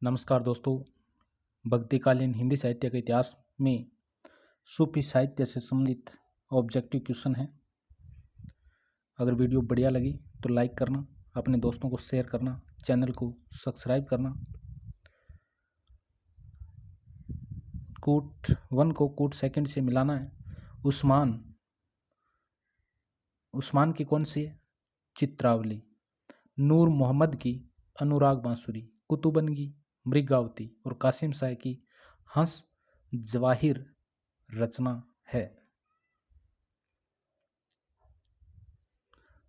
नमस्कार दोस्तों। भक्तिकालीन हिंदी साहित्य के इतिहास में सूफी साहित्य से संबंधित ऑब्जेक्टिव क्वेश्चन है। अगर वीडियो बढ़िया लगी तो लाइक करना, अपने दोस्तों को शेयर करना, चैनल को सब्सक्राइब करना। कूट 1 को कूट सेकंड से मिलाना है। उस्मान की कौन सी है? चित्रावली। नूर मोहम्मद की अनुराग बांसुरी, कुतुबन की मृगावती और कासिम शाह की हंस जवाहिर रचना है।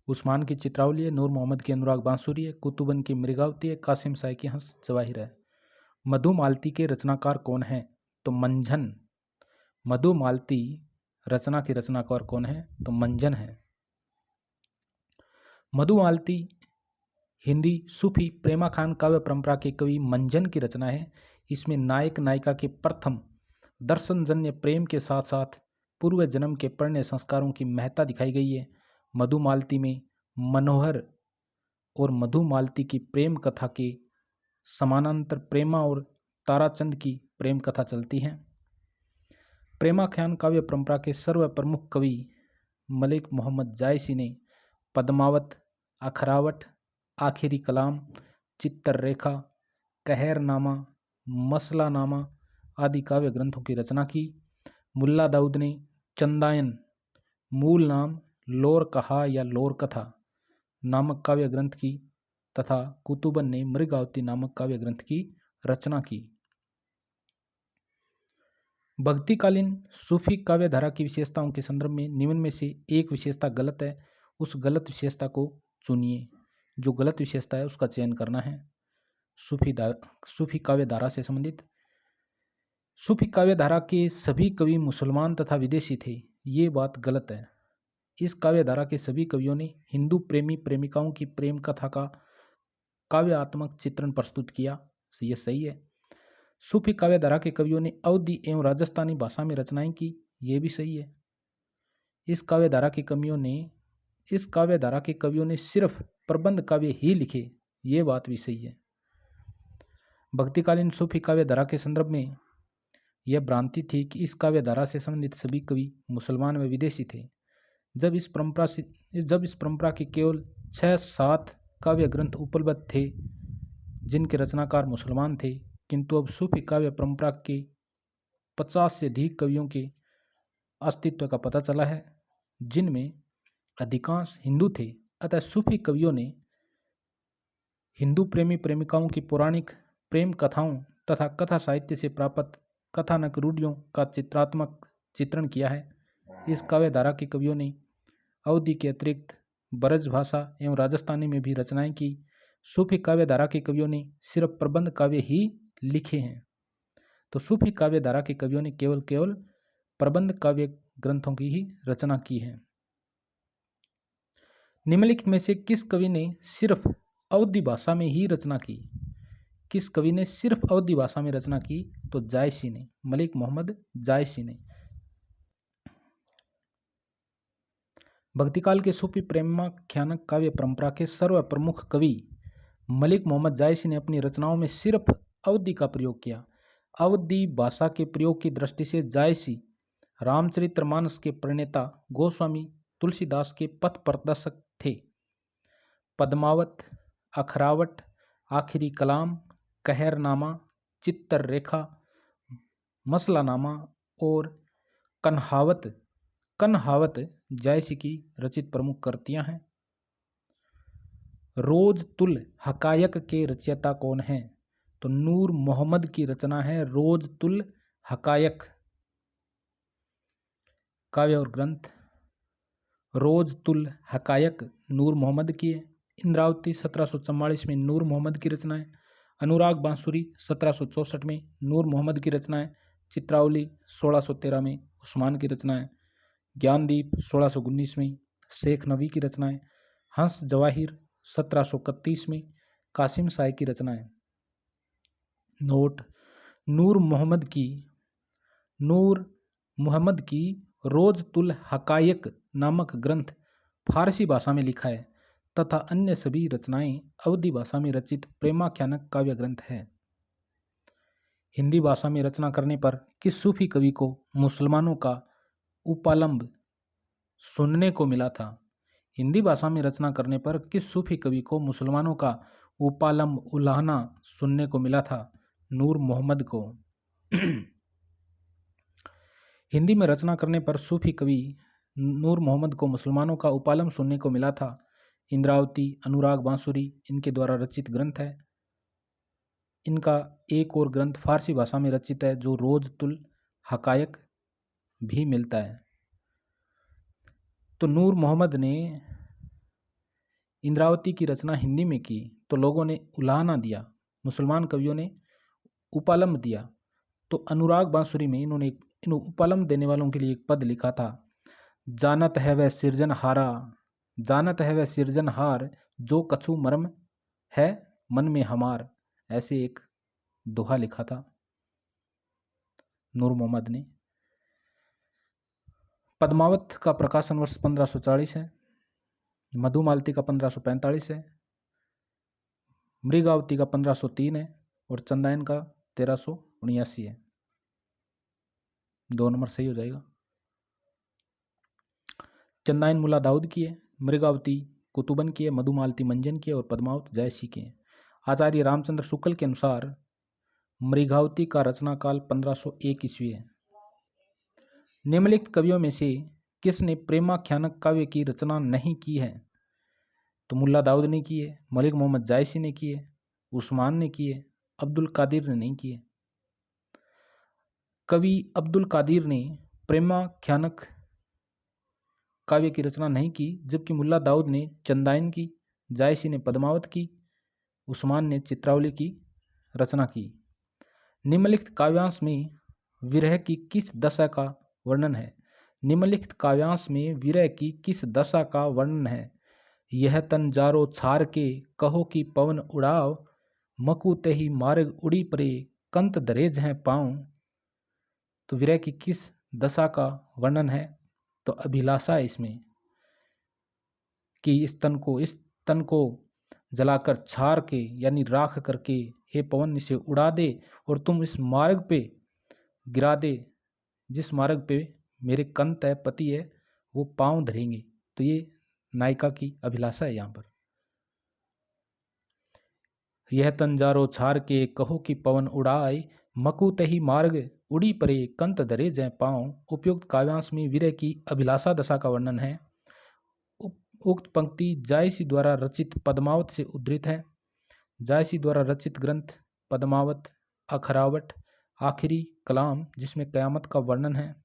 उस्मान की चित्रावली है, नूर मोहम्मद की अनुराग बांसुरी है, कुतुबन की मृगावती है, कासिम शाह की हंस जवाहिर है। मधुमालती के रचनाकार कौन है? तो मंझन। मधुमालती रचना के रचनाकार कौन है? तो मंझन है। मधुमालती हिंदी सूफी प्रेमाखान काव्य परंपरा के कवि मंझन की रचना है। इसमें नायक नायिका के प्रथम दर्शनजन्य प्रेम के साथ साथ पूर्व जन्म के पुण्य संस्कारों की महत्ता दिखाई गई है। मधुमालती में मनोहर और मधुमालती की प्रेम कथा के समानांतर प्रेमा और ताराचंद की प्रेम कथा चलती है। प्रेमाख्यान काव्य परंपरा के सर्व प्रमुख कवि मलिक मोहम्मद जायसी ने पद्मावत, अखरावट, आखिरी कलाम, चित्ररेखा, कहरनामा, मसलानामा आदि काव्य ग्रंथों की रचना की। मुल्ला दाऊद ने चंदायन, मूल नाम लोर कहा या लोर कथा नामक काव्य ग्रंथ की तथा कुतुबन ने मृगावती नामक काव्य ग्रंथ की रचना की। भक्तिकालीन सूफी काव्य धारा की विशेषताओं के संदर्भ में निम्न में से एक विशेषता गलत है, उस गलत विशेषता को चुनिए। जो गलत विशेषता है उसका चयन करना है। सूफी काव्य धारा से संबंधित, सूफी काव्य धारा के सभी कवि मुसलमान तथा विदेशी थे, ये बात गलत है। इस काव्य धारा के सभी कवियों ने हिंदू प्रेमी प्रेमिकाओं की प्रेम कथा का काव्यात्मक चित्रण प्रस्तुत किया, ये सही है। सूफी काव्य धारा के कवियों ने अवधी एवं राजस्थानी भाषा में रचनाएं की, ये भी सही है। इस काव्य धारा के कवियों ने सिर्फ प्रबंध काव्य ही लिखे, ये बात भी सही है। भक्तिकालीन सूफी काव्य धारा के संदर्भ में यह भ्रांति थी कि इस काव्य धारा से संबंधित सभी कवि मुसलमान व विदेशी थे। जब इस परंपरा के केवल 6-7 काव्य ग्रंथ उपलब्ध थे जिनके रचनाकार मुसलमान थे, किंतु अब सूफी काव्य परंपरा के 50 से अधिक कवियों के अस्तित्व का पता चला है, जिनमें अधिकांश हिंदू थे। अतः सूफी कवियों ने हिंदू प्रेमी प्रेमिकाओं की पौराणिक प्रेम कथाओं तथा कथा साहित्य से प्राप्त कथानक रूढ़ियों का चित्रात्मक चित्रण किया है। इस काव्य धारा के कवियों ने अवधी के अतिरिक्त ब्रज भाषा एवं राजस्थानी में भी रचनाएं की। सूफी काव्य धारा के कवियों ने सिर्फ प्रबंध काव्य ही लिखे हैं। तो सूफी काव्य धारा के कवियों ने केवल प्रबंध काव्य ग्रंथों की ही रचना की है। निम्नलिखित में से किस कवि ने सिर्फ अवधी भाषा में ही रचना की? किस कवि ने सिर्फ अवधी भाषा में रचना की? तो जायसी ने, मलिक मोहम्मद जायसी ने। भक्तिकाल के सूफी प्रेमाख्यान काव्य परंपरा के सर्व प्रमुख कवि मलिक मोहम्मद जायसी ने अपनी रचनाओं में सिर्फ अवधी का प्रयोग किया। अवधी भाषा के प्रयोग की दृष्टि से जायसी रामचरितमानस के प्रणेता गोस्वामी तुलसीदास के पथ प्रदर्शक थे। पद्मावत, अखरावट, आखिरी कलाम, कहरनामा, चित्ररेखा, मसलानामा और कन्हावत जायसी की रचित प्रमुख कृतियां हैं। रोज तुल हकायक के रचयिता कौन हैं? तो नूर मोहम्मद की रचना है रोज तुल हकायक। काव्य और ग्रंथ, रोज तुल हकायक नूर मोहम्मद की है। इंद्रावती 1744 में नूर मोहम्मद की रचना है। अनुराग बांसुरी 1764 में नूर मोहम्मद की रचना है। चित्रावली 1613 में उस्मान की रचना है। ज्ञानदीप 1619 में शेख नबी की रचना है। हंस जवाहिर 1731 में कासिम शाह की रचना है। नोट, नूर मोहम्मद की रोज तुल हकायक नामक ग्रंथ फारसी भाषा में लिखा है तथा अन्य सभी रचनाएं अवधी भाषा में रचित प्रेमाख्यानक काव्य ग्रंथ है। हिंदी भाषा में रचना करने पर किस सूफी कवि को मुसलमानों का उपालंब सुनने को मिला था? हिंदी भाषा में रचना करने पर किस सूफी कवि को मुसलमानों का उपालंब उलाहना सुनने को मिला था? नूर मोहम्मद को। हिंदी में रचना करने पर सूफी कवि नूर मोहम्मद को मुसलमानों का उपालंब सुनने को मिला था। इंद्रावती, अनुराग बांसुरी इनके द्वारा रचित ग्रंथ है। इनका एक और ग्रंथ फारसी भाषा में रचित है जो रोजतुल हकायक भी मिलता है। तो नूर मोहम्मद ने इंद्रावती की रचना हिंदी में की तो लोगों ने उलाहना दिया, मुसलमान कवियों ने उपालंब दिया। तो अनुराग बांसुरी में इन्होंने इन उपालंब देने वालों के लिए एक पद लिखा था, जानत है वह सिरजनहारा, जानत है वह सिरजनहार, जो कछु मर्म है मन में हमार। ऐसे एक दोहा लिखा था नूर मोहम्मद ने। पद्मावत का प्रकाशन वर्ष 1540 है, मधुमालती का 1545 है, मृगावती का 1503 है और चंदायन का 1379 है। 2 नंबर सही हो जाएगा। चंदायन मुल्ला दाऊद की है, मृगावती कुतुबन की है, मधुमालती मंजन की है और पद्मावत जायसी की है। आचार्य रामचंद्र शुक्ल के अनुसार मृगावती का रचना काल 1501 ईस्वी है। निम्नलिखित कवियों में से किसने प्रेमाख्यानक काव्य की रचना नहीं की है? तो मुल्ला दाऊद ने की है, मलिक मोहम्मद जायसी ने की है, उस्मान ने की है, अब्दुल कादिर ने नहीं की है। कवि अब्दुल कादिर ने प्रेमाख्यानक काव्य की रचना नहीं की, जबकि मुल्ला दाऊद ने चंदायन की, जायसी ने पद्मावत की, उस्मान ने चित्रावली की रचना की। निम्नलिखित काव्यांश में विरह की किस दशा का वर्णन है? निम्नलिखित काव्यांश में विरह की किस दशा का वर्णन है? यह तन जारो छार के, कहो कि पवन उड़ाव, मकु तेहि मार्ग उड़ी परे, कंत दरेज हैं पाँव। तो विरह की किस दशा का वर्णन है? तो अभिलाषा है इसमें कि इस तन को जलाकर छार के यानी राख करके हे पवन इसे उड़ा दे और तुम इस मार्ग पे गिरा दे जिस मार्ग पे मेरे कंत है, पति है, वो पांव धरेंगे। तो ये नायिका की अभिलाषा है यहाँ पर। यह तंजारो छार के, कहो कि पवन उड़ाए, मकु तही मार्ग उड़ी परे, कंत धरे जय पाँव। उपयुक्त काव्यांश में विरह की अभिलाषा दशा का वर्णन है। उक्त पंक्ति जायसी द्वारा रचित पद्मावत से उद्धृत है। जायसी द्वारा रचित ग्रंथ पद्मावत, अखरावट, आखिरी कलाम जिसमें कयामत का वर्णन है।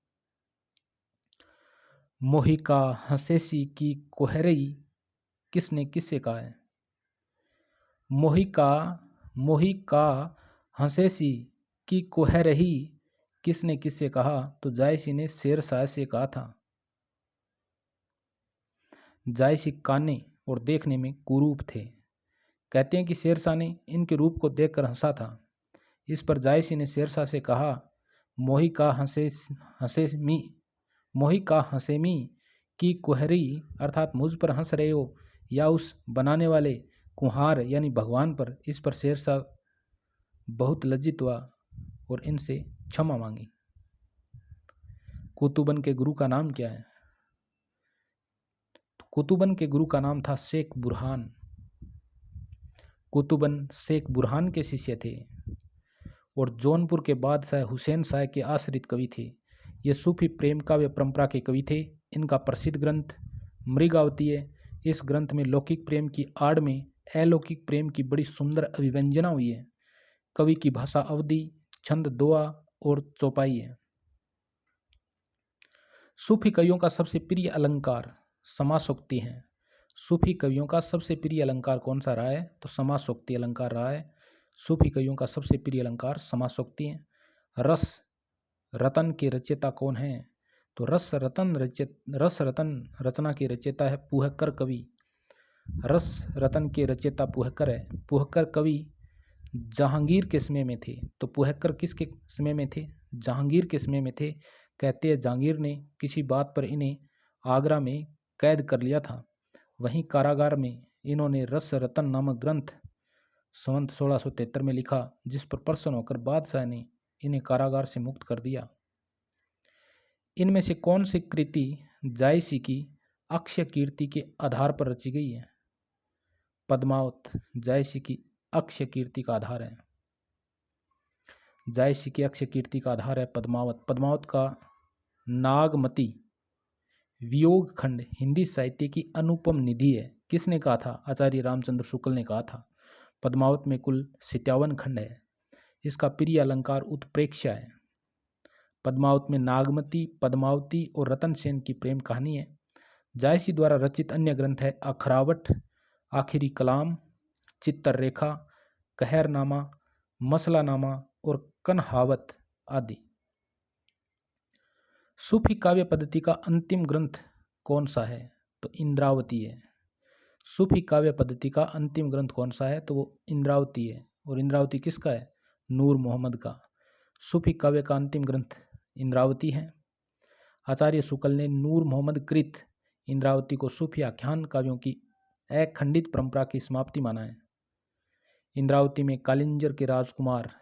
मोहिका हंसेसी की कोहरई किसने किससे कहा है? मोहिका हंसेसी की कोहरही किसने किससे कहा? तो जायसी ने शेरशाह से कहा था। जायसी काने और देखने में कुरूप थे। कहते हैं कि शेरशाह ने इनके रूप को देखकर हंसा था। इस पर जायसी ने शेरशाह से कहा, मोहिका हंसेमी की कुहरी, अर्थात मुझ पर हंस रहे हो या उस बनाने वाले कुम्हार यानी भगवान पर। इस पर शेरशाह बहुत लज्जित हुआ और इनसे क्षमा मांगी। कुतुबन के गुरु का नाम क्या है? कुतुबन के गुरु का नाम था शेख बुरहान। कुतुबन शेख बुरहान के शिष्य थे और जौनपुर के बादशाह हुसैन शाह के आश्रित कवि थे। ये सूफी प्रेम काव्य परंपरा के कवि थे। इनका प्रसिद्ध ग्रंथ मृगावती है। इस ग्रंथ में लौकिक प्रेम की आड़ में अलौकिक प्रेम की बड़ी सुंदर अभिव्यंजना हुई है। कवि की भाषा अवधी, छंद दोआ और चौपाई है। सूफी कवियों का सबसे प्रिय अलंकार समासोक्ति है। सूफी कवियों का सबसे प्रिय अलंकार कौन सा रहा है? तो समासोक्ति अलंकार रहा है। सूफी कवियों का सबसे प्रिय अलंकार समासोक्ति है। रस रतन के रचयिता कौन है? तो रस रतन रचना के रचयिता है पुहकर कवि। रस रतन के रचयिता पुहकर है। पुहकर कवि जहांगीर के समय में थे। तो पुहकर किसके समय में थे? जहांगीर के समय में थे। कहते हैं जहांगीर ने किसी बात पर इन्हें आगरा में कैद कर लिया था। वहीं कारागार में इन्होंने रस रतन नामक ग्रंथ संवत 1673 में लिखा, जिस पर प्रसन्न होकर बादशाह ने इन्हें कारागार से मुक्त कर दिया। इनमें से कौन सी कृति जायसी की अक्षय कीर्ति के आधार पर रची गई है? पद्मावत जायसी की अक्षय कीर्ति का आधार है। जायसी की अक्षय कीर्ति का आधार है पद्मावत। पद्मावत का नागमती वियोग खंड हिंदी साहित्य की अनुपम निधि है। किसने कहा था? आचार्य रामचंद्र शुक्ल ने कहा था। पद्मावत में कुल 57 खंड है। इसका प्रिय अलंकार उत्प्रेक्षा है। पद्मावत में नागमती, पद्मावती और रतन सेन की प्रेम कहानी है। जायसी द्वारा रचित अन्य ग्रंथ है अखरावट, आखिरी कलाम, चित्तररेखा, कहरनामा, मसलानामा और कन्हावत आदि। सूफी काव्य पद्धति का अंतिम ग्रंथ कौन सा है? तो इंद्रावती है। सूफी काव्य पद्धति का अंतिम ग्रंथ कौन सा है? तो वो इंद्रावती है। और इंद्रावती किसका है? नूर मोहम्मद का। सूफी काव्य का अंतिम ग्रंथ इंद्रावती है। आचार्य शुक्ल ने नूर मोहम्मद कृत इंद्रावती को सूफी आख्यान काव्यों की अखंडित परंपरा की समाप्ति माना है। इंद्रावती में कालिंजर के राजकुमार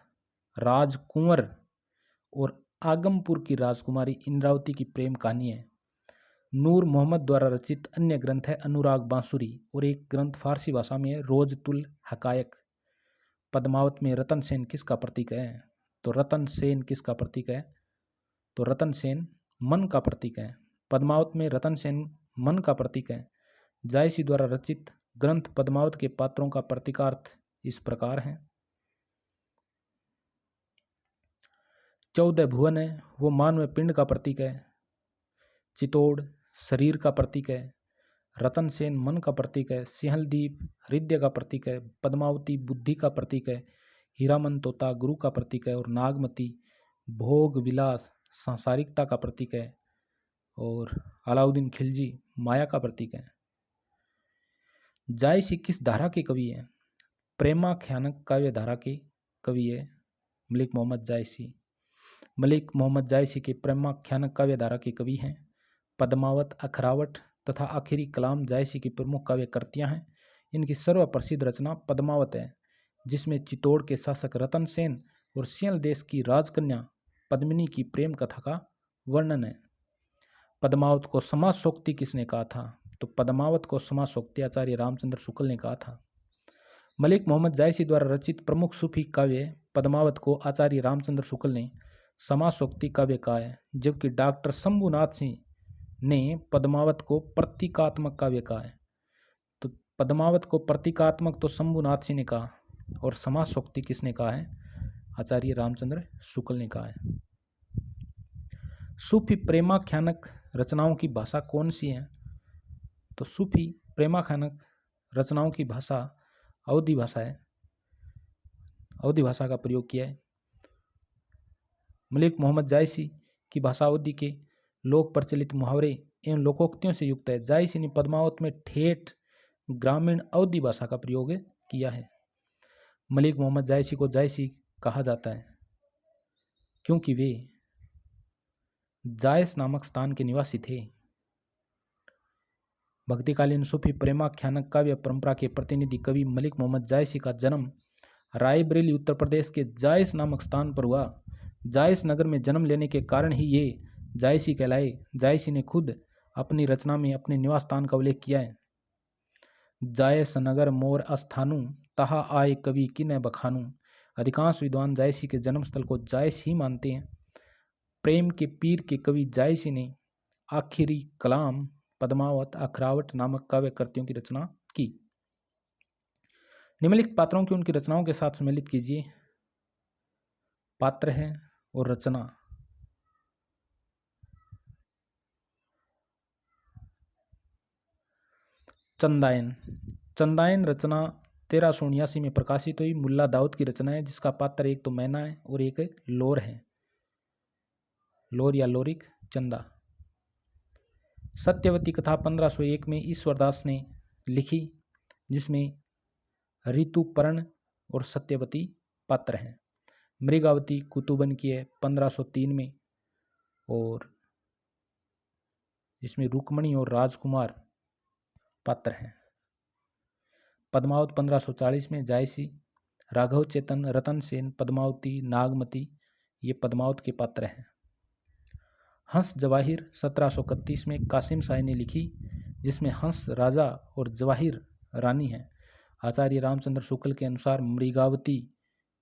राजकुंवर और आगमपुर की राजकुमारी इंद्रावती की प्रेम कहानी है। नूर मोहम्मद द्वारा रचित अन्य ग्रंथ है अनुराग बांसुरी और एक ग्रंथ फारसी भाषा में है रोजतुल हकायक। पद्मावत में रतन सेन किसका प्रतीक है? तो रतन सेन किसका प्रतीक है? तो रतन सेन मन का प्रतीक है। पद्मावत में रतन सेन मन का प्रतीक है। जायसी द्वारा रचित ग्रंथ पद्मावत के पात्रों का प्रतीकार्थ इस प्रकार है। 14 भुवन है वो मानव पिंड का प्रतीक है। चितौड़ शरीर का प्रतीक है। रतन सेन मन का प्रतीक है। सिंहलदीप हृदय का प्रतीक है। पद्मावती बुद्धि का प्रतीक है। हीरामन तोता गुरु का प्रतीक है। और नागमती भोग विलास सांसारिकता का प्रतीक है। और अलाउद्दीन खिलजी माया का प्रतीक है। जायसी किस धारा के कवि है? प्रेमाख्यानक काव्य धारा के कवि है मलिक मोहम्मद जायसी। मलिक मोहम्मद जायसी के प्रेमाख्यानक काव्य धारा के कवि हैं। पद्मावत, अखरावट तथा आखिरी कलाम जायसी की प्रमुख काव्य कृतियां हैं। इनकी सर्वप्रसिद्ध रचना पद्मावत है, जिसमें चित्तौड़ के शासक रतन सेन और सिंहल देश की राजकन्या पद्मिनी की प्रेम कथा का वर्णन है। पद्मावत को समासोक्ति किसने कहा था? तो पद्मावत को समासोक्ति आचार्य रामचंद्र शुक्ल ने कहा था। मलिक मोहम्मद जायसी द्वारा रचित प्रमुख सूफी काव्य पद्मावत को आचार्य रामचंद्र शुक्ल ने समासोक्ति काव्य कहा है, जबकि डॉक्टर शंभुनाथ सिंह ने पद्मावत को प्रतीकात्मक काव्य कहा है। तो पद्मावत को प्रतीकात्मक तो शंभुनाथ सिंह ने कहा और समासोक्ति किसने कहा है? आचार्य रामचंद्र शुक्ल ने कहा है। सूफी प्रेमाख्यानक रचनाओं की भाषा कौन सी है? तो सूफी प्रेमाख्यानक रचनाओं की भाषा अवधी भाषा है। अवधी भाषा का प्रयोग किया है। मलिक मोहम्मद जायसी की भाषा अवधी के लोक प्रचलित मुहावरे एवं लोकोक्तियों से युक्त है। जायसी ने पद्मावत में ठेठ ग्रामीण अवधी भाषा का प्रयोग किया है। मलिक मोहम्मद जायसी को जायसी कहा जाता है क्योंकि वे जायस नामक स्थान के निवासी थे। भक्तिकालीन सूफी प्रेमाख्यानक काव्य परंपरा के प्रतिनिधि कवि मलिक मोहम्मद जायसी का जन्म रायबरेली उत्तर प्रदेश के जायस नामक स्थान पर हुआ। जायस नगर में जन्म लेने के कारण ही ये जायसी कहलाए। जायसी ने खुद अपनी रचना में अपने निवास स्थान का उल्लेख किया है। जायस नगर मोर अस्थानु तहा आए कवि किन्ह बखानु। अधिकांश विद्वान जायसी के जन्मस्थल को जायस ही मानते हैं। प्रेम के पीर के कवि जायसी ने आखिरी कलाम, पद्मावत, अखरावट नामक काव्य कृतियों की रचना की। निम्नलिखित पात्रों की उनकी रचनाओं के साथ सम्मिलित कीजिए। पात्र है और रचना। चंदायन। चंदायन रचना 1379 में प्रकाशित हुई मुल्ला दाऊद की रचना है, जिसका पात्र एक तो मैना है और एक लोर है। लोर या लोरिक चंदा। सत्यवती कथा 1501 में ईश्वरदास ने लिखी, जिसमें ऋतुपर्ण और सत्यवती पात्र हैं। मृगावती कुतुबन की है 1503 में, और इसमें रुक्मणी और राजकुमार पात्र हैं। पद्मावत 1540 में जायसी, राघव चेतन, रतन सेन, पद्मावती, नागमती ये पद्मावत के पात्र हैं। हंस जवाहिर 1731 में कासिम शाह ने लिखी, जिसमें हंस राजा और जवाहिर रानी है। आचार्य रामचंद्र शुक्ल के अनुसार मृगावती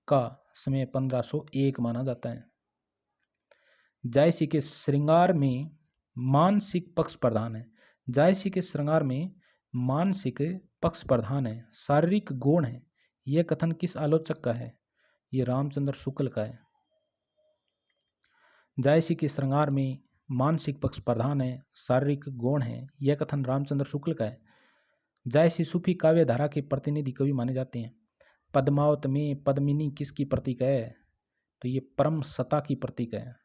का समय 1501 माना जाता है। जायसी के श्रृंगार में मानसिक पक्ष प्रधान है। जायसी के श्रृंगार में मानसिक पक्ष प्रधान है, शारीरिक गुण है। यह कथन किस आलोचक का है? ये रामचंद्र शुक्ल का है। जायसी के श्रृंगार में मानसिक पक्ष प्रधान है, शारीरिक गुण है। यह कथन रामचंद्र शुक्ल का है। जायसी सूफी काव्य धारा के प्रतिनिधि कवि माने जाते हैं। पद्मावत में पद्मिनी किसकी प्रतीक है? तो ये परम सत्ता की प्रतीक है।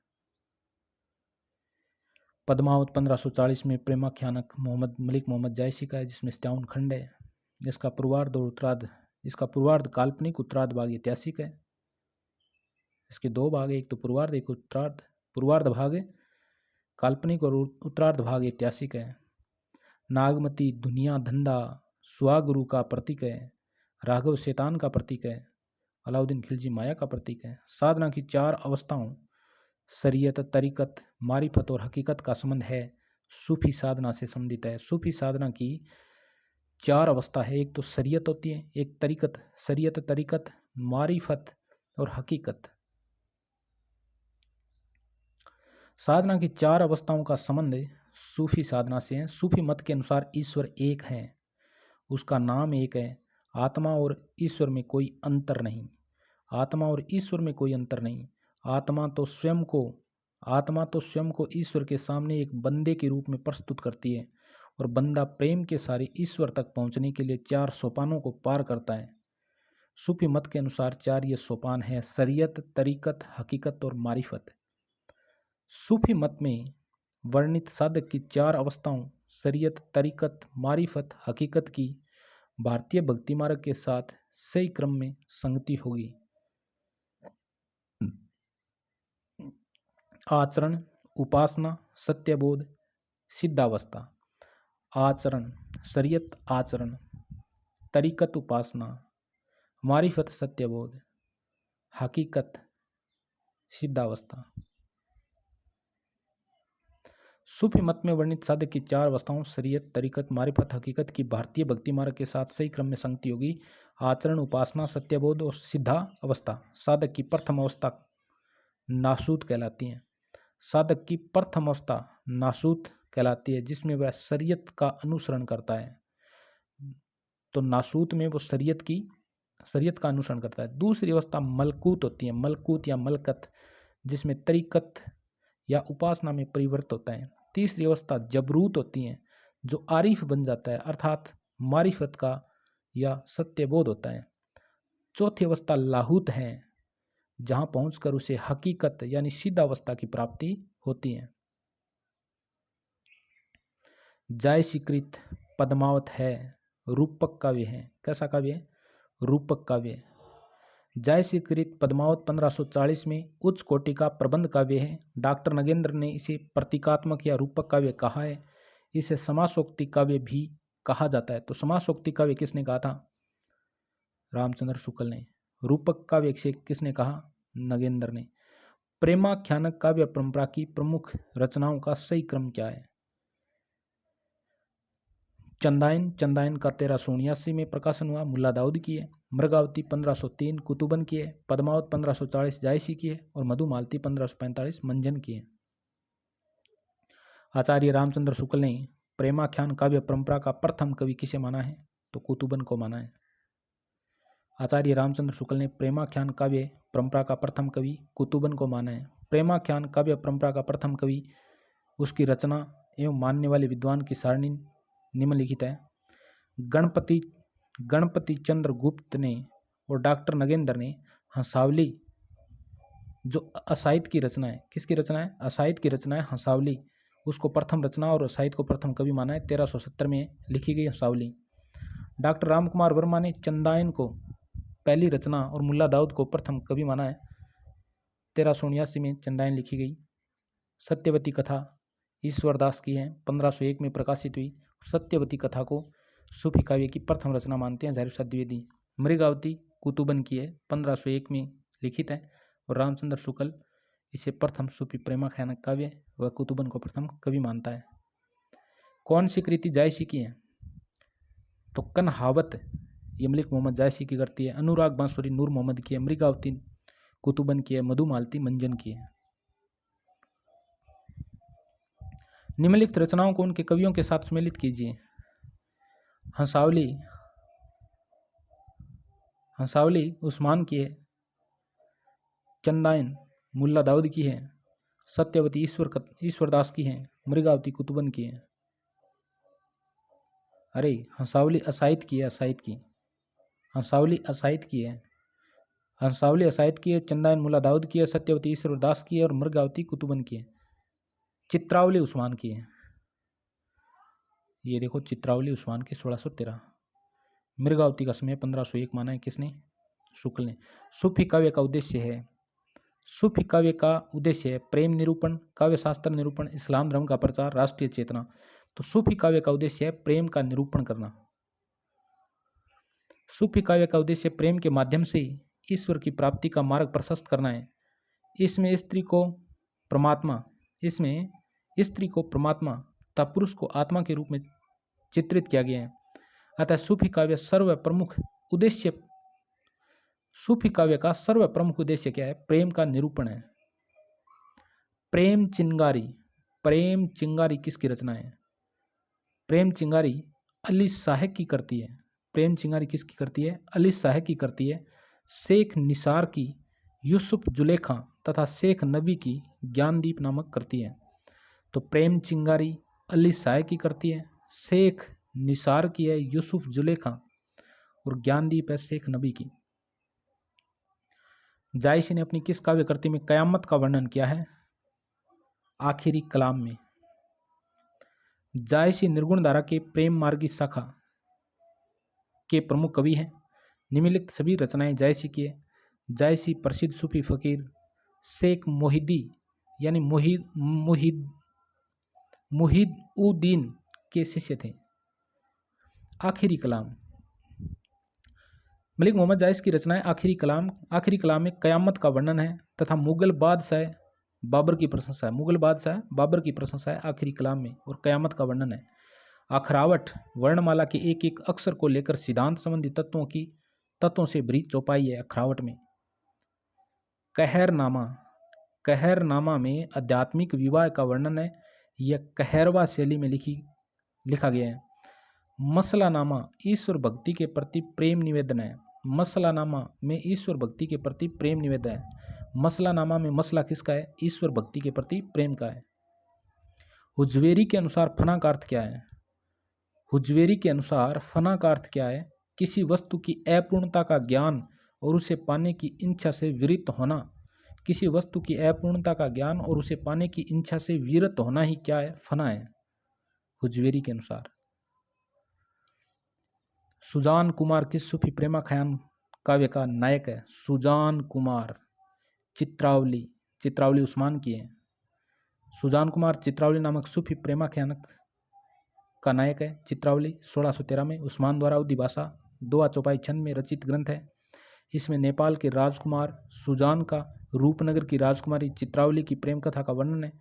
पद्मावत 1540 में प्रेमाख्यानक मलिक मोहम्मद जायसी का है, जिसमें 57 खंड है। इसका पूर्वार्ध काल्पनिक, उत्तरार्ध भाग ऐतिहासिक है। इसके दो भाग है, एक तो पूर्वार्ध, एक उत्तरार्ध। पूर्वार्ध भाग काल्पनिक और उत्तरार्ध भाग ऐतिहासिक है। नागमती दुनिया धंधा स्वागुरु का प्रतीक है। राघव शैतान का प्रतीक है। अलाउद्दीन खिलजी माया का प्रतीक है। साधना की 4 अवस्थाओं शरीयत, तरीकत, मारिफत और हकीकत का संबंध है, सूफी साधना से संबंधित है। सूफी साधना की 4 अवस्था है। एक तो शरीयत होती है, एक तरीकत, शरीयत, तरीकत, मारिफत और हकीकत। साधना की 4 अवस्थाओं का संबंध सूफी साधना से है। सूफी मत के अनुसार ईश्वर एक है, उसका नाम एक है। आत्मा और ईश्वर में कोई अंतर नहीं। आत्मा और ईश्वर में कोई अंतर नहीं। आत्मा तो स्वयं को ईश्वर के सामने एक बंदे के रूप में प्रस्तुत करती है, और बंदा प्रेम के सारे ईश्वर तक पहुंचने के लिए 4 सोपानों को पार करता है। सूफी मत के अनुसार 4 ये सोपान हैं: शरीयत, तरीकत, हकीकत और मारिफत। सूफी मत में वर्णित साधक की 4 अवस्थाओं शरीयत, तरीकत, मारिफत, हकीकत की भारतीय भक्ति मार्ग के साथ सही क्रम में संगति होगी। आचरण, उपासना, सत्यबोध, सिद्धावस्था। आचरण शरीयत, आचरण, तरीकत, उपासना, मारिफत, सत्यबोध, हकीकत, सिद्धावस्था। सूफी मत में वर्णित साधक की 4 अवस्थाओं शरीयत, तरीकत, मारिफत, हकीकत की भारतीय भक्ति मार्ग के साथ सही क्रम में संगति होगी। आचरण, उपासना, सत्यबोध और सिद्धा अवस्था साधक की प्रथम अवस्था नासूत कहलाती है। साधक की प्रथम अवस्था नासूत कहलाती है, जिसमें वह शरीयत का अनुसरण करता है। तो नासूत में वो शरीयत का अनुसरण करता है। दूसरी अवस्था मलकूत होती है, मलकूत या मलकत, जिसमें तरीकत या उपासना में परिवर्तित होता है। तीसरी अवस्था जबरूत होती है, जो आरिफ बन जाता है, अर्थात मारिफत का या सत्यबोध होता है। चौथी अवस्था लाहूत है, जहां पहुंचकर उसे हकीकत यानी सिद्धावस्था की प्राप्ति होती है। जायसीकृत पद्मावत है रूपक काव्य है। कैसा काव्य है? रूपक काव्य। जायसीकृत पद्मावत 1540 में उच्च कोटि का प्रबंध काव्य है। डॉक्टर नगेंद्र ने इसे प्रतीकात्मक या रूपक काव्य कहा है। इसे समासोक्ति काव्य भी कहा जाता है। तो समासोक्ति काव्य किसने कहा था? रामचंद्र शुक्ल ने। रूपक काव्य से किसने कहा? नगेंद्र ने। प्रेमाख्यानक काव्य परंपरा की प्रमुख रचनाओं का सही क्रम क्या है? चंदायन का 1379 में प्रकाशन हुआ, मुल्ला दाऊद की है। मृगावती 1503 कुतुबन की है। पद्मावत 1540 जायसी की है और मधुमालती 1545 मंजन की है। आचार्य रामचंद्र शुक्ल ने प्रेमाख्यान काव्य परंपरा का प्रथम कवि किसे माना है? तो कुतुबन को माना है। आचार्य रामचंद्र शुक्ल ने प्रेमाख्यान काव्य परंपरा का प्रथम कवि कुतुबन को माना है। प्रेमाख्यान काव्य परंपरा का प्रथम कवि, उसकी रचना एवं मानने वाले विद्वान की सारणी निम्नलिखित है। गणपति चंद्र गुप्त ने और डॉक्टर नगेंद्र ने हंसावली, जो असाहित्य की रचना है, किसकी रचना है? असाहित्य की रचना है हंसावली, उसको प्रथम रचना और असाहित्य को प्रथम कवि माना है। 1370 में लिखी गई हंसावली। डॉक्टर रामकुमार वर्मा ने चंदायन को पहली रचना और मुल्ला दाऊद को प्रथम कवि माना है। 1379 में चंदायन लिखी गई। सत्यवती कथा ईश्वरदास की है, 1501 में प्रकाशित हुई। सत्यवती कथा को सूफी काव्य की प्रथम रचना मानते हैं ज़ाहिर प्रसाद द्विवेदी। मृगावती कुतुबन की है, 1501 में लिखित है। और रामचंद्र शुक्ल इसे प्रथम सूफी प्रेमा ख्यानक काव्य व कुतुबन को प्रथम कवि मानता है। कौन सी कृति जायसी की है? तो कन्हावत ये मलिक मोहम्मद जायसी की करती है। अनुराग बांसुरी नूर मोहम्मद की है। मृगावती कुतुबन की है। मधुमालती मंजन की है। निम्नलिखित रचनाओं को उनके कवियों के साथ सम्मिलित कीजिए। हंसावली उस्मान की है। चंदाइन मुल्ला दाऊद की है। सत्यवती ईश्वरदास की है। मृगावती कुतुबन की है। अरे हंसावली असाइद की है। हंसावली असाइद की है। हंसावली असाइद की है। चंदाइन मुल्ला दाऊद की है। सत्यवती ईश्वरदास की है और मृगावती कुतुबन की है। चित्रावली उस्मान की है। ये देखो चित्रावली उस्मान की 1613। मृगावती का समय 1501 माना है किसने? शुक्ल ने। सूफी काव्य का उद्देश्य है। सूफी काव्य का उद्देश्य है प्रेम निरूपण, काव्य शास्त्र निरूपण, इस्लाम धर्म का प्रचार, राष्ट्रीय चेतना। तो सूफी काव्य का उद्देश्य है प्रेम का निरूपण करना। सूफी काव्य का उद्देश्य प्रेम के माध्यम से ईश्वर की प्राप्ति का मार्ग प्रशस्त करना है। इसमें स्त्री को परमात्मा तथा पुरुष को आत्मा के रूप में चित्रित किया गया है। अतः सूफी काव्य का सर्वप्रमुख उद्देश्य क्या है? प्रेम का निरूपण है। प्रेम चिंगारी किसकी रचना है? प्रेम चिंगारी अली शाह की करती है। प्रेम चिंगारी किसकी करती है? अली शाह की करती है। शेख निसार की यूसुफ जुलेखा तथा शेख नबी की ज्ञानदीप नामक करती है। तो प्रेम चिंगारी अली शाह की करती है, शेख निसार की है यूसुफ जुलेखा और ज्ञानदीप है शेख नबी की। जायसी ने अपनी किस काव्य कृति में कयामत का वर्णन किया है? आखिरी कलाम में। जायसी निर्गुण धारा के प्रेम मार्गी शाखा के प्रमुख कवि हैं। निम्नलिखित सभी रचनाएं जायसी की है। जायसी प्रसिद्ध सूफी फकीर शेख मोहिदी यानी मुहिद-उद्दीन के शिष्य थे। आखिरी कलाम मलिक मोहम्मद जायसी की रचनाएं आखिरी कलाम में कयामत का वर्णन है तथा मुगल बादशाह बाबर की प्रशंसा है आखिरी कलाम में, और कयामत का वर्णन है। अखरावट वर्णमाला के एक एक अक्षर को लेकर सिद्धांत संबंधी तत्वों से भरी चौपाई है अखरावट में। कहरनामा में आध्यात्मिक विवाह का वर्णन है। यह कहरवा शैली में लिखा गया है। मसलानामा ईश्वर भक्ति के प्रति प्रेम निवेदन है। मसलानामा में ईश्वर भक्ति के प्रति प्रेम निवेदन है। मसलानामा में मसला किसका है? ईश्वर भक्ति के प्रति प्रेम का है। हुजवेरी के अनुसार फना का अर्थ क्या है? हुजवेरी के अनुसार फना का अर्थ क्या है? किसी वस्तु की अपूर्णता का ज्ञान और उसे पाने की इच्छा से विरत होना। किसी वस्तु की अपूर्णता का ज्ञान और उसे पाने की इच्छा से विरत होना ही क्या है? फना है हुजवेरी के अनुसार। सुजान कुमार किस सूफी प्रेमाख्यान काव्य का नायक है? सुजान कुमार चित्रावली उस्मान की है। सुजान कुमार चित्रावली नामक सूफी प्रेमाख्यानक का नायक है। चित्रावली 1613 में उस्मान द्वारा उर्दू भाषा 2 चौपाई छंद में रचित ग्रंथ है। इसमें नेपाल के राजकुमार सुजान का रूपनगर की राजकुमारी चित्रावली की प्रेम कथा का वर्णन है।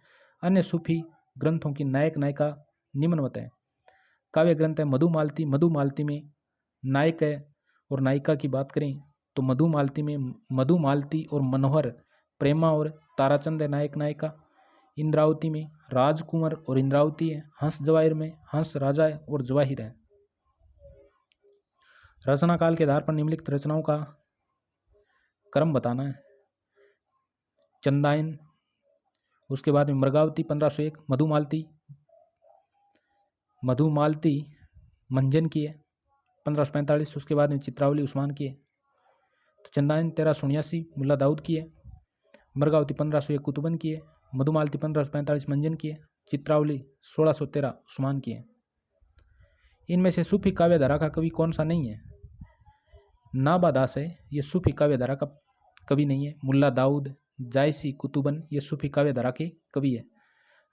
अन्य सूफी ग्रंथों की नायक नायिका निम्नवत है। काव्य ग्रंथ है मधुमालती में नायक है और नायिका की बात करें तो मधुमालती और मनोहर प्रेमा और ताराचंद है नायक नायिका। इंद्रावती में राजकुमार और इंद्रावती है। हंस जवाहिर में हंस राजा है और जवाहिर है। रचना काल के आधार पर निम्नलिखित रचनाओं का क्रम बताना है। चंदाइन, उसके बाद में मृगावती 1501, मधुमालती मंजन की है 1545, उसके बाद में चित्रावली उस्मान की है। तो चंदाइन 1379 मुल्ला दाऊद की है। मृगावती 1501 कुतुबन की है। मधुमालती 1545 मंजन की है। चित्रावली 1613 उस्मान की है। इनमें से सूफी काव्यधारा का कवि कौन सा नहीं है? नाबादास है, ये सूफी काव्यधारा का कवि नहीं है। मुल्ला दाऊद, जायसी, कुतुबन ये सूफी काव्यधारा के कवि है।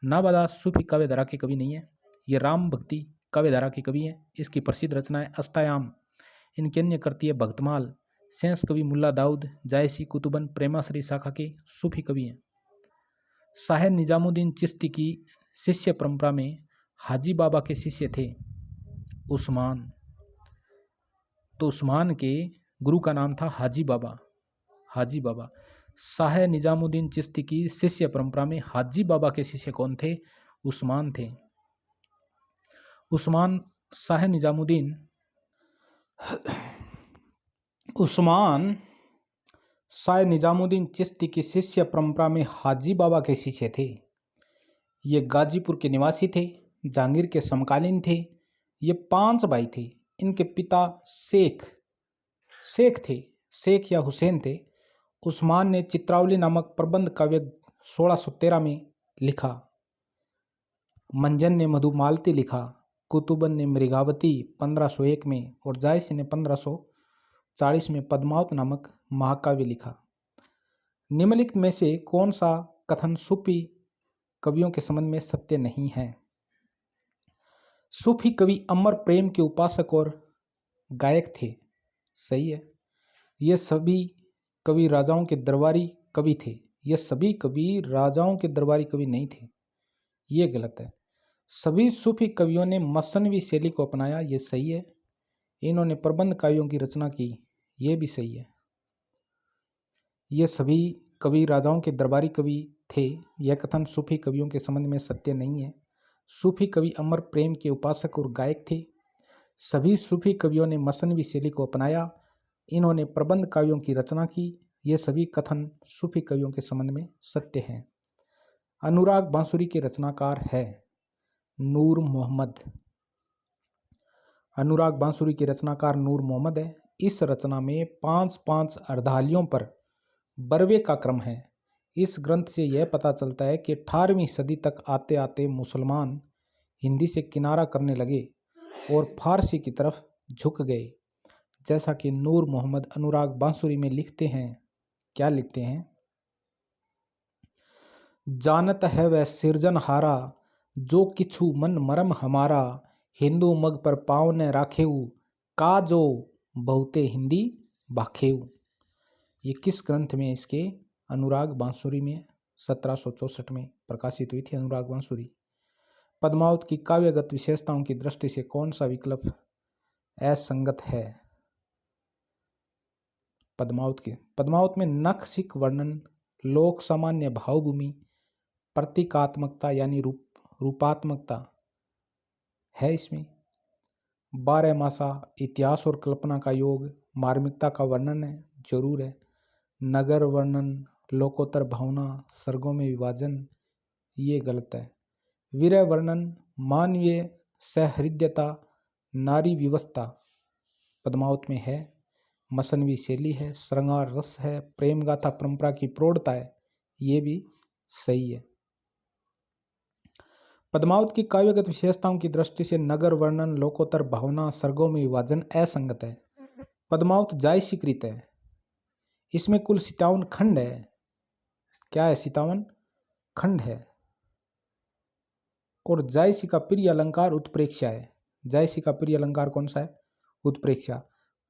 नाबादास सूफी काव्यधारा के कवि नहीं है। ये राम भक्ति काव्यधारा के कवि है। इसकी प्रसिद्ध रचना है अष्टायाम। इनकी अन्य कृति है भक्तमाल। शेष कवि मुल्ला दाऊद, जायसी, कुतुबन प्रेमाश्री शाखा के सूफी कवि हैं। शाह निजामुद्दीन चिश्ती की शिष्य परंपरा में हाजी बाबा के शिष्य थे उस्मान। तो उस्मान के गुरु का नाम था हाजी बाबा। हाजी बाबा शाह निजामुद्दीन चिश्ती की शिष्य परंपरा में हाजी बाबा के शिष्य कौन थे? उस्मान थे। उस्मान शाह निजामुद्दीन चिश्ती की शिष्य परंपरा में हाजी बाबा के शिष्य थे। ये गाजीपुर के निवासी थे, जहांगीर के समकालीन थे। ये 5 भाई थे। इनके पिता शेख थे, शेख या हुसैन थे। उस्मान ने चित्रावली नामक प्रबंध काव्य 1613 में लिखा। मंजन ने मधुमालती लिखा। कुतुबन ने मृगावती 1501 में और जायसी ने 1540 में पद्मावत नामक महाकाव्य लिखा। निम्नलिखित में से कौन सा कथन सूफी कवियों के संबंध में सत्य नहीं है? सूफी कवि अमर प्रेम के उपासक और गायक थे। सही है। ये सभी कवि राजाओं के दरबारी कवि थे। ये सभी कवि राजाओं के दरबारी कवि नहीं थे। ये गलत है। सभी सूफी कवियों ने मसनवी शैली को अपनाया। ये सही है। इन्होंने प्रबंध काव्यों की रचना की। ये भी सही है। ये सभी कवि राजाओं के दरबारी कवि थे। यह कथन सूफी कवियों के संबंध में सत्य नहीं है। सूफी कवि अमर प्रेम के उपासक और गायक थे। सभी सूफी कवियों ने मसनवी शैली को अपनाया। इन्होंने प्रबंध काव्यों की रचना की। ये सभी कथन सूफी कवियों के संबंध में सत्य हैं। अनुराग बांसुरी के रचनाकार है नूर मोहम्मद। अनुराग बांसुरी के रचनाकार नूर मोहम्मद है। इस रचना में 5-5 अर्धालियों पर बरवे का क्रम है। इस ग्रंथ से यह पता चलता है कि 18वीं सदी तक आते आते मुसलमान हिंदी से किनारा करने लगे और फारसी की तरफ झुक गए, जैसा कि नूर मोहम्मद अनुराग बांसुरी में लिखते हैं। क्या लिखते हैं? जानत है वह सिरजनहारा, जो किछु मन मरम हमारा, हिंदू मग पर पाँव न राखेऊ, का जो बहुते हिंदी भाखेऊ। ये किस ग्रंथ में? इसके अनुराग बांसुरी में 1764 में प्रकाशित हुई थी अनुराग बांसुरी। पद्मावत की काव्यगत विशेषताओं की दृष्टि से कौन सा विकल्प असंगत है? पद्मावत में नखशिक वर्णन, लोक सामान्य भावभूमि, प्रतीकात्मकता यानी रूपात्मकता है। इसमें 12 मासा इतिहास और कल्पना का योग, मार्मिकता का वर्णन है, जरूर है। नगर वर्णन, लोकोत्तर भावना, सर्गों में विभाजन, ये गलत है। वीर वर्णन, मानवीय सहृदयता, नारी विवस्था पद्मावत में है। मसनवी शैली है, श्रृंगार रस है, प्रेम गाथा परंपरा की प्रौढ़ता है, ये भी सही है। पद्मावत की काव्यगत विशेषताओं की दृष्टि से नगर वर्णन, लोकोत्तर भावना, सर्गों में विभाजन असंगत है। पद्मावत जायसीकृत है। इसमें कुल 57 खंड है। क्या है? 57 खंड है। और जायसी का प्रिय अलंकार उत्प्रेक्षा है। जायसी का प्रिय अलंकार कौन सा है? उत्प्रेक्षा।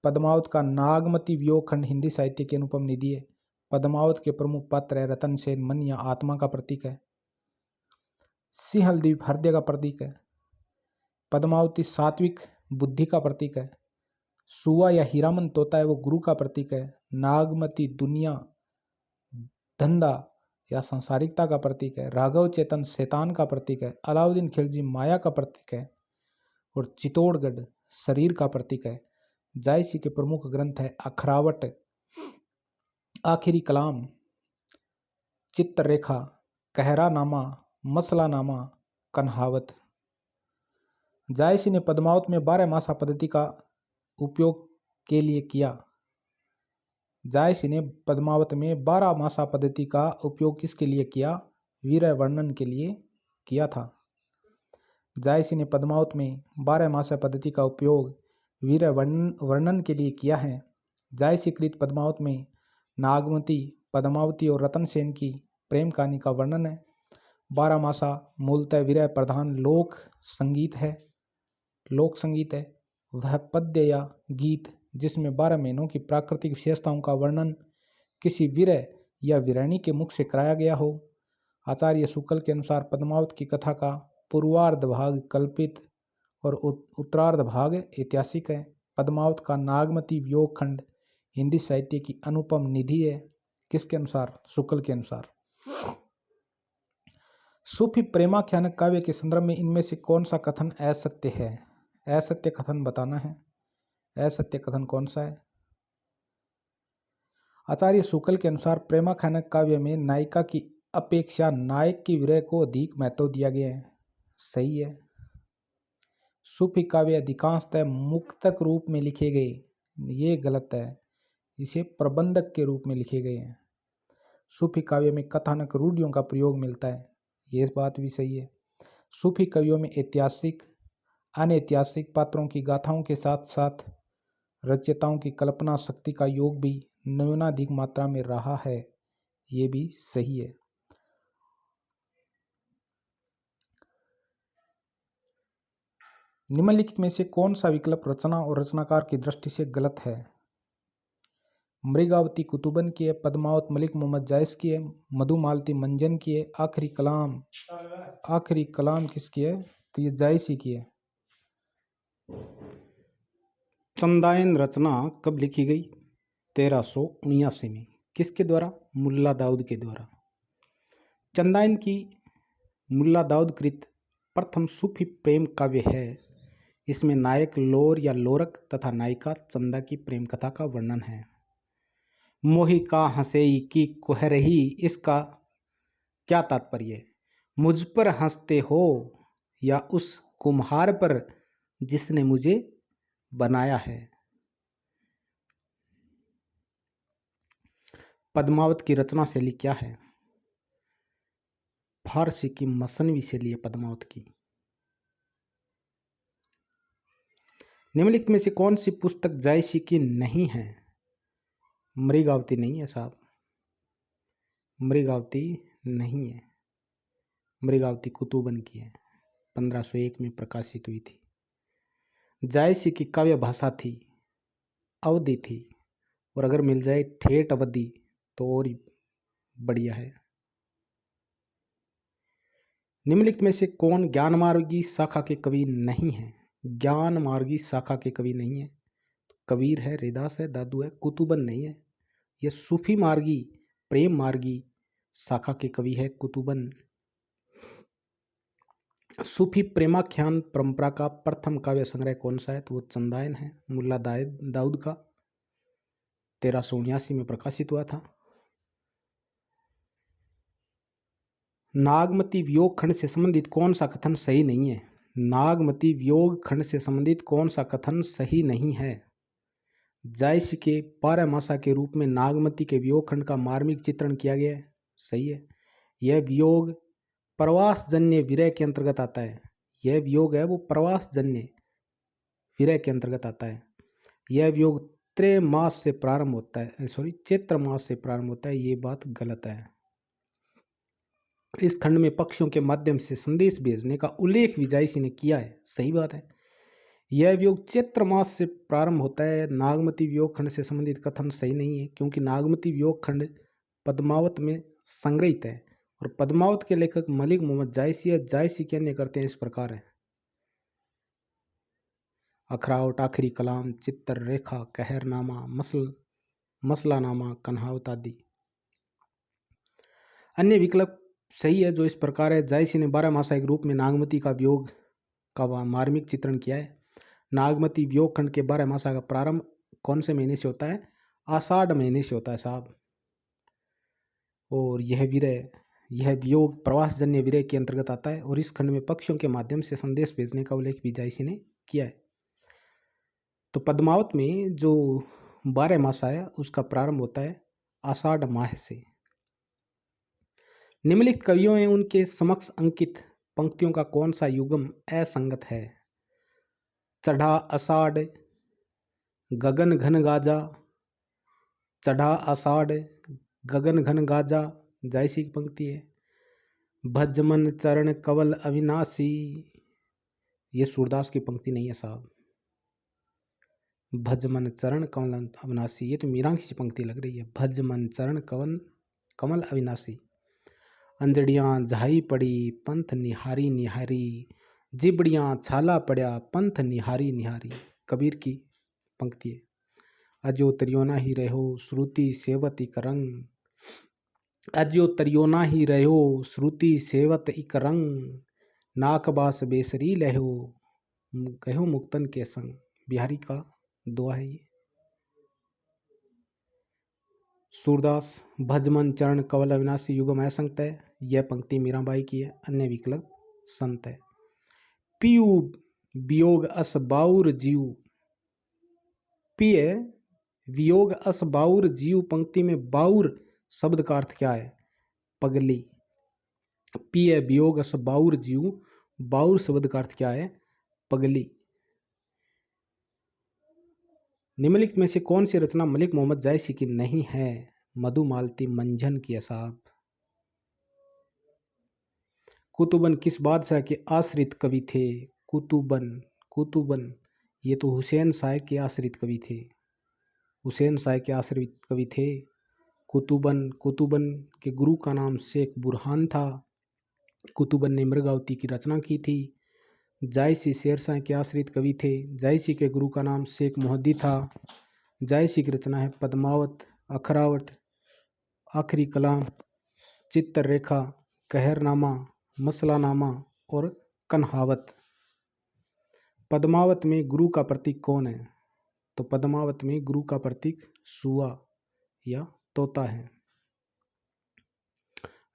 पद्मावत का नागमती वियोग खंड हिंदी साहित्य की अनुपम निधि है। पद्मावत के प्रमुख पात्र है रतन सेन, मन या आत्मा का प्रतीक है। सिंहलद्वीप हृदय का प्रतीक है। पद्मावती सात्विक बुद्धि का प्रतीक है। सुआ या हीरामन तोता है, वो गुरु का प्रतीक है। नागमती दुनिया, धंधा या सांसारिकता का प्रतीक है। राघव चेतन शैतान का प्रतीक है। अलाउद्दीन खिलजी माया का प्रतीक है। और चित्तौड़गढ़ शरीर का प्रतीक है। जायसी के प्रमुख ग्रंथ है अखरावट, आखिरी कलाम, चित्ररेखा, कहरानामा, मसलानामा, कन्हावत। जायसी ने पद्मावत में 12 मासा पद्धति का उपयोग के लिए किया। जायसी ने पद्मावत में 12 मासा पद्धति का उपयोग किसके लिए किया? वीर वर्णन के लिए किया था। जायसी ने पद्मावत में 12 मासा पद्धति का उपयोग वीर वर्णन के लिए किया है। जायसी कृत पद्मावत में नागमती, पद्मावती और रतन सेन की प्रेम कहानी का वर्णन है। 12 मासा मूलतः वीर प्रधान लोक संगीत है। वह पद्य या गीत जिसमें 12 महीनों की प्राकृतिक विशेषताओं का वर्णन किसी वीर या वीरानी के मुख से कराया गया हो। आचार्य शुक्ल के अनुसार पद्मावत की कथा का पूर्वार्ध भाग कल्पित और उत्तरार्ध भाग ऐतिहासिक है। पद्मावत का नागमती वियोग खंड हिंदी साहित्य की अनुपम निधि है। किसके अनुसार? शुक्ल के अनुसार। सूफी प्रेमाख्यान काव्य के संदर्भ में इनमें से कौन सा कथन असत्य है? असत्य कथन बताना है। असत्य कथन कौन सा है? आचार्य शुक्ल के अनुसार प्रेमाख्यान काव्य में नायिका की अपेक्षा नायक की विरह को अधिक महत्व दिया गया है। सही है। सूफी काव्य अधिकांशतः मुक्तक रूप में लिखे गए, ये गलत है। इसे प्रबंधक के रूप में लिखे गए हैं। सूफी काव्य में कथानक रूढ़ियों का प्रयोग मिलता है, ये बात भी सही है। सूफी कवियों में ऐतिहासिक अनैतिहासिक पात्रों की गाथाओं के साथ साथ रचयिताओं की कल्पना शक्ति का योग भी न्यूनाधिक मात्रा में रहा है, ये भी सही है। निम्नलिखित में से कौन सा विकल्प रचना और रचनाकार की दृष्टि से गलत है? मृगावती कुतुबन की है, पद्मावत मलिक मोहम्मद जायस की है, मधुमालती मंजन की है, आखिरी कलाम किसकी है? तो ये जायसी की है। चंदायन रचना कब लिखी गई? 1379 में। किसके द्वारा? मुल्ला दाऊद के द्वारा। चंदायन की मुल्ला दाऊद कृत प्रथम सूफी प्रेम काव्य है। इसमें नायक लोर या लोरक तथा नायिका चंदा की प्रेम कथा का वर्णन है। मोही का हंसेई की कुहरही, इसका क्या तात्पर्य? मुझ पर हंसते हो या उस कुम्हार पर जिसने मुझे बनाया है? पद्मावत की रचना शैली क्या है? फारसी की मसनवी शैली है पद्मावत की। निम्नलिखित में से कौन सी पुस्तक जायसी की नहीं है? मृगावती नहीं है साहब, मृगावती नहीं है। मृगावती कुतुबन की है, 1501 में प्रकाशित हुई थी। जायसी की काव्य भाषा थी, अवधि थी, और अगर मिल जाए ठेठ अवधि तो और बढ़िया है। निम्नलिखित में से कौन ज्ञान मार्गी शाखा के कवि नहीं है? ज्ञान मार्गी शाखा के कवि नहीं है। कबीर है, रैदास है, दादू है, कुतुबन नहीं है। यह सूफी मार्गी प्रेम मार्गी शाखा के कवि है कुतुबन। सूफी प्रेमाख्यान परंपरा का प्रथम काव्य संग्रह कौन सा है? तो वो चंदायन है, मुल्ला दाऊद का, 1379 में प्रकाशित हुआ था। नागमती वियोग खंड से संबंधित कौन सा कथन सही नहीं है? नागमती वियोग खंड से संबंधित कौन सा कथन सही नहीं है? जायसी के 12 मासा के रूप में नागमती के वियोग खंड का मार्मिक चित्रण किया गया है, सही है। यह वियोग प्रवासजन्य विरह के अंतर्गत आता है। यह वियोग है वो प्रवासजन्य विरह के अंतर्गत आता है। यह वियोग चैत्र मास से प्रारंभ होता है, ये बात गलत है। इस खंड में पक्षियों के माध्यम से संदेश भेजने का उल्लेख भी जायसी ने किया है, सही बात है। यह वियोग चैत्र मास से प्रारंभ होता है। नागमती वियोग खंड से संबंधित कथन सही नहीं है, क्योंकि नागमती वियोग खंड पद्मावत में संग्रहित है और पद्मावत के लेखक मलिक मोहम्मद जायसी है। जायसी के अन्य करते हैं इस प्रकार है: अखरावट, आखिरी कलाम, चित्तर रेखा, कहरनामा, मसलानामा, कन्हावत आदि। अन्य विकल्प सही है जो इस प्रकार है: जायसी ने 12 मासा के रूप में नागमती का वियोग का मार्मिक चित्रण किया है। नागमती वियोग खंड के 12 मासा का प्रारंभ कौन से महीने से होता है? आषाढ़ महीने से होता है साहब। और यह वियोग प्रवासजन्य विरह के अंतर्गत आता है और इस खंड में पक्षियों के माध्यम से संदेश भेजने का उल्लेख भी जायसी ने किया है। तो पद्मावत में जो 12 मासा है उसका प्रारंभ होता है आषाढ़ माह से। निम्नलिखित कवियों एवं उनके समक्ष अंकित पंक्तियों का कौन सा युग्म असंगत है? चढ़ा आषाढ़ गगन घन गाजा, चढ़ा आषाढ़ गगन घन गाजा जायसी की पंक्ति है। भजमन चरण कवल अविनाशी, ये सूरदास की पंक्ति नहीं है साहब। भजमन चरण कमल अविनाशी, ये तो मीरांकी की पंक्ति लग रही है। भजमन चरण कमल अविनाशी। अंजड़ियाँ झाई पड़ी पंथ निहारी निहारी, जिबड़ियाँ छाला पड़ा पंथ निहारी निहारी। कबीर की पंक्ति है। अजो तरियोना ही रहो श्रुति सेवत इक रंग, अजो तरियोना ही रहो श्रुति सेवत इक रंग, नाकबास बेसरी लहो कहो मुक्तन के संग। बिहारी का दुआ है ये। सूरदास भजमन चरण कवल अविनाशी युगम असंगत है। यह पंक्ति मीराबाई की है। अन्य विकल्प संत है। पियु वियोग अस बाउर जीव, पिय वियोग अस बाउर जीव पंक्ति में बाउर शब्द का अर्थ क्या है? पगली। पिय वियोग अस बाउर जीव, बाउर शब्द का अर्थ क्या है? पगली। निम्नलिखित में से कौन सी रचना मलिक मोहम्मद जायसी की नहीं है? मधुमालती मंझन की असाब। कुतुबन किस बादशाह के आश्रित कवि थे? कुतुबन ये तो हुसैन शाह के आश्रित कवि थे। हुसैन शाह के आश्रित कवि थे कुतुबन के गुरु का नाम शेख बुरहान था। कुतुबन ने मृगावती की रचना की थी। जायसी शेरशाह के आश्रित कवि थे। जायसी के गुरु का नाम शेख मोहद्दी था। जायसी की रचना है पद्मावत, अखरावट, आखिरी कलाम, चित्ररेखा, कहरनामा, मसलानामा और कन्हावत। पद्मावत में गुरु का प्रतीक कौन है? तो पद्मावत में गुरु का प्रतीक सुआ या तोता है।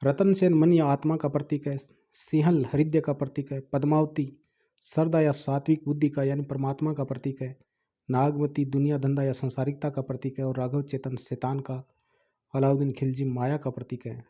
रतन सेन मन या आत्मा का प्रतीक है। सिंहल हृदय का प्रतीक है। पद्मावती श्रद्धा या सात्विक बुद्धि का यानी परमात्मा का प्रतीक है। नागवती दुनिया धंधा या संसारिकता का प्रतीक है। और राघव चेतन शैतान का, अलाउद्दीन खिलजी माया का प्रतीक है।